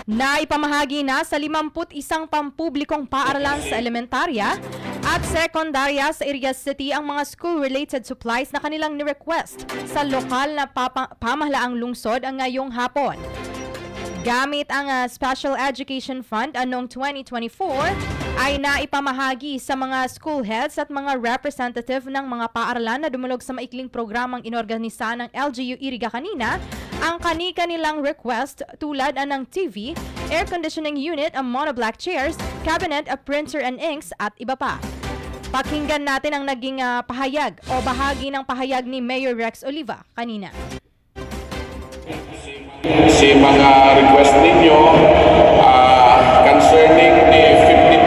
na ipamahagi na sa 51 pampublikong paaralan sa elementarya at sekundarya sa Iriga City ang mga school-related supplies na kanilang ni-request sa lokal na pamahalaang lungsod ang ngayong hapon. Gamit ang Special Education Fund noong 2024 ay naipamahagi sa mga school heads at mga representative ng mga paaralan na dumulog sa maikling programang inorganisa ng LGU Iriga kanina ang kani-kanilang request tulad ng TV, air conditioning unit, monoblock chairs, cabinet, printer and inks at iba pa. Pakinggan natin ang naging pahayag o bahagi ng pahayag ni Mayor Rex Oliva kanina. Si mga request ninyo concerning the 50,000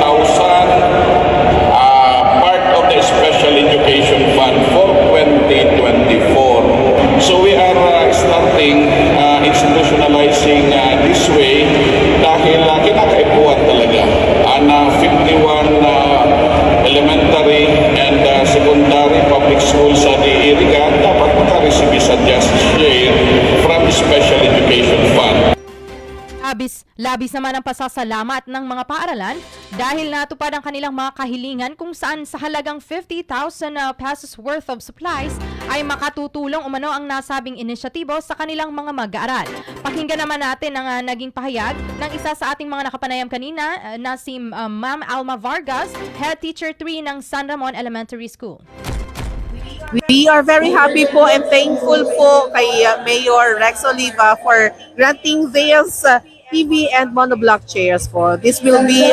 part of the Special Education Fund for 2024. So we are starting institutionalizing this way dahil kinakaipuan talaga na 51 elementary and secondary public schools sa Iriga dapat makareceive sa just share from the Special Education Fund. Labis naman ang pasasalamat ng mga paaralan dahil natupad ang kanilang mga kahilingan kung saan sa halagang 50,000 pesos worth of supplies ay makatutulong umano ang nasabing inisyatibo sa kanilang mga mag-aaral. Pakinggan naman natin ang naging pahayag ng isa sa ating mga nakapanayam kanina na si Ma'am Alma Vargas, Head Teacher 3 ng San Ramon Elementary School. We are very happy po and thankful po kay Mayor Rex Oliva for granting these TV and monoblock chairs po. This will be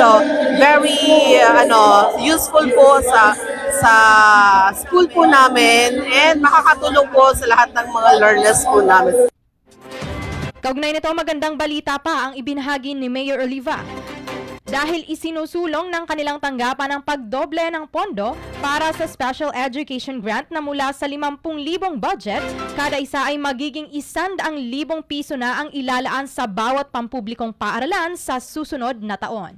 very useful po sa school po namin and makakatulong po sa lahat ng mga learners po namin. Kaugnay nito, magandang balita pa ang ibinahagi ni Mayor Oliva. Dahil isinusulong ng kanilang tanggapan ang pagdoble ng pondo para sa Special Education Grant na mula sa 50,000 budget, kada isa ay magiging 100,000 piso na ang ilalaan sa bawat pampublikong paaralan sa susunod na taon.